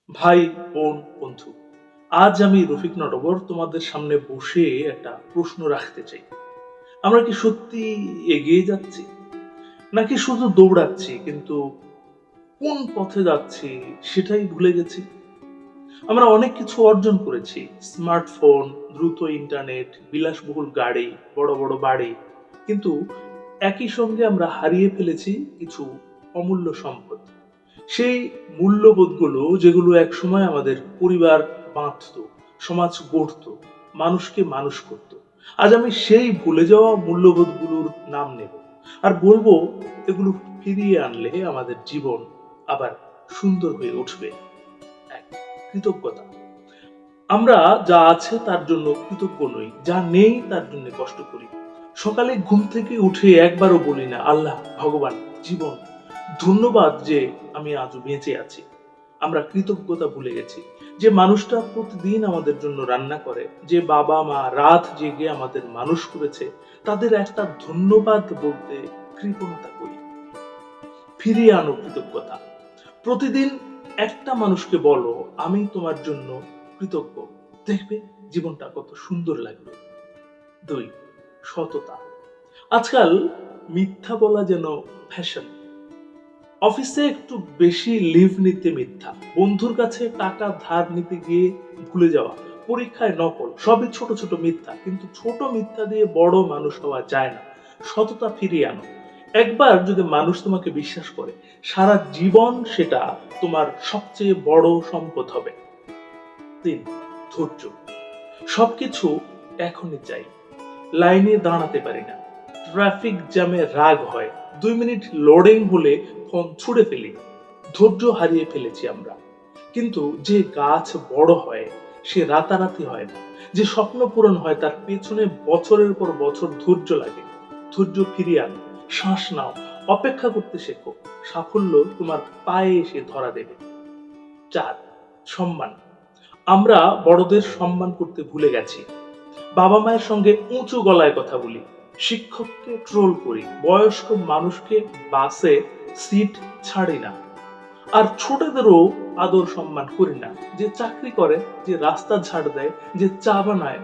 ভাই, বোন, বন্ধু, আজ আমি রফিক নটবর তোমাদের সামনে বসে একটা প্রশ্ন রাখতে চাই। আমরা কি সত্যি এগিয়ে যাচ্ছি, নাকি শুধু দৌড়াচ্ছি কিন্তু কোন পথে যাচ্ছি সেটাই ভুলে গেছি? আমরা অনেক কিছু অর্জন করেছি: স্মার্টফোন, দ্রুত ইন্টারনেট, বিলাসবহুল গাড়ি, বড় বড় বাড়ি। কিন্তু একই সঙ্গে আমরা হারিয়ে ফেলেছি কিছু অমূল্য সম্পদ, সেই মূল্যবোধগুলো যেগুলো একসময় আমাদের পরিবার বাঁধত, সমাজ গড়ত, মানুষকে মানুষ করত। আজ আমি সেই ভুলে যাওয়া মূল্যবোধগুলোর নাম নেব আর বলবো, এগুলো ফিরিয়ে আনলে আমাদের জীবন আবার সুন্দর হয়ে উঠবে। এক, কৃতজ্ঞতা। আমরা যা আছে তার জন্য কৃতজ্ঞ নই, যা নেই তার জন্য কষ্ট করি। সকালে ঘুম থেকে উঠে একবারও বলি না, আল্লাহ, ভগবান, জীবন, ধন্যবাদ যে আমি আজও বেঁচে আছি। আমরা কৃতজ্ঞতা ভুলে গেছি। যে মানুষটা প্রতিদিন আমাদের জন্য রান্না করে, যে বাবা মা রাত জেগে আমাদের মানুষ করেছে, তাদের একটা ধন্যবাদ বলতে কৃপণতা করি। ফিরিয়ে আনো কৃতজ্ঞতা। প্রতিদিন একটা মানুষকে বলো, আমি তোমার জন্য কৃতজ্ঞ। দেখবে জীবনটা কত সুন্দর লাগবে। 2, সততা। আজকাল মিথ্যা বলা যেন ফ্যাশন। অফিসে একটু বেশি লিভ নিতে মিথ্যা, বন্ধুর কাছে টাকা ধার নিতে গিয়ে ভুলে যাওয়া, পরীক্ষায় নকল, সবই ছোট ছোট মিথ্যা। কিন্তু ছোট মিথ্যা দিয়ে বড় মানুষ হওয়া যায় না। সততা ফিরিয়ে আনো। একবার যদি মানুষ তোমাকে বিশ্বাস করে, সারা জীবন সেটা তোমার সবচেয়ে বড় সম্পদ হবে। 3, ধৈর্য। সবকিছু এখনই চাই, লাইনে দাঁড়াতে পারি না, ট্রাফিক জ্যামে রাগ হয়, 2 মিনিট লোডিং হলে ফোন ছুড়ে ফেলি। ধৈর্য হারিয়ে ফেলেছি আমরা। কিন্তু যে গাছ বড় হয় সে রাতারাতি হয় না। যে স্বপ্ন পূরণ হয় তার পেছনে বছরের পর বছর ধৈর্য লাগে। ধৈর্য ফিরিয়ে আনো, শ্বাস নাও, অপেক্ষা করতে শেখো। সাফল্য তোমার পায়ে এসে ধরা দেবে। 4, সম্মান। আমরা বড়দের সম্মান করতে ভুলে গেছি। বাবা মায়ের সঙ্গে উঁচু গলায় কথা বলি, শিক্ষককে ট্রোল করি, বয়স্ক মানুষকে বাসে সিট ছাড়ি না, আর ছোটদেরও আদর সম্মান করি না। যে চাকরি করে, যে রাস্তা ঝাড় দেয়, যে চা বানায়,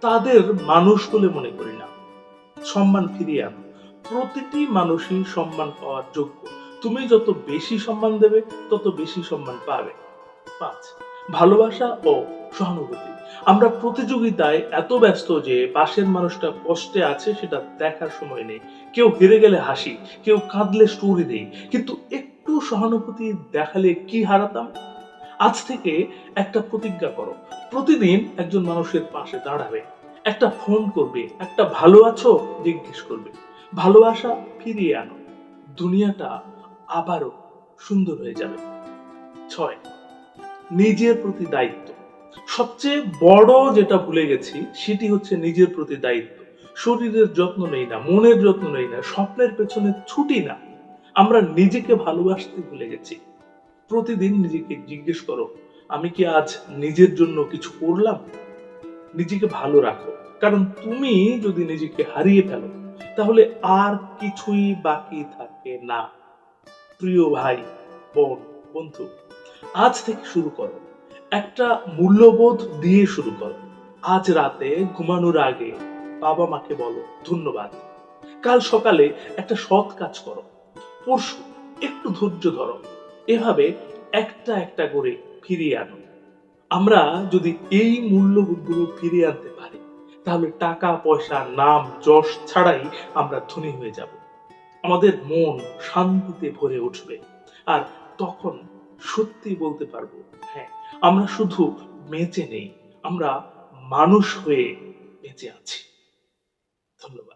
তাদের মানুষ বলে মনে করি না। সম্মান ফিরিয়ে আনো। প্রতিটি মানুষই সম্মান পাওয়ার যোগ্য। তুমি যত বেশি সম্মান দেবে তত বেশি সম্মান পাবে। 5, ভালোবাসা ও সহানুভূতি। আমরা প্রতিযোগিতায় এত ব্যস্ত যে পাশের মানুষটা কষ্টে আছে সেটা দেখার সময় নেই। কেউ হেরে গেলে হাসি, কেউ কাঁদলে স্টোরি দেই, কিন্তু একটু সহানুভূতি দেখালে কি হারাতাম? আজ থেকে একটা প্রতিজ্ঞা করো, প্রতিদিন একজন মানুষের পাশে দাঁড়াবে, একটা ফোন করবে, একটা ভালো আছো জিজ্ঞেস করবে। ভালোবাসা ফিরিয়ে আনো, দুনিয়াটা আবারও সুন্দর হয়ে যাবে। 6, নিজের প্রতি দায়িত্ব। সবচেয়ে বড় যেটা ভুলে গেছি সেটি হচ্ছে নিজের প্রতি দায়িত্ব। শরীরের যত্ন নেই না, মনের যত্ন নেই না, স্বপ্নের পেছনে ছুটি না। আমরা নিজেকে ভালোবাসতে ভুলে গেছি। প্রতিদিন নিজেকে জিজ্ঞেস করো, আমি কি আজ নিজের জন্য কিছু করলাম? নিজেকে ভালো রাখো, কারণ তুমি যদি নিজেকে হারিয়ে ফেলো তাহলে আর কিছুই বাকি থাকে না। প্রিয় ভাই, বোন, বন্ধু, আজ থেকে শুরু করো। একটা মূল্যবোধ দিয়ে শুরু করো। আজ রাতে ঘুমানোর আগে বাবা মাকে বলো ধন্যবাদ। কাল সকালে একটা সৎ কাজ করো। পরশু একটু ধৈর্য ধরো। এভাবে একটা একটা করে ফিরিয়ে আনো। আমরা যদি এই মূল্যবোধগুলো ফিরিয়ে আনতে পারি, তাহলে টাকা পয়সা নাম যশ ছাড়াই আমরা ধনী হয়ে যাব। আমাদের মন শান্তিতে ভরে উঠবে। আর তখন সত্যি বলতে পারবো, হ্যাঁ, আমরা শুধু বেঁচে নেই, আমরা মানুষ হয়ে বেঁচে আছি। ধন্যবাদ।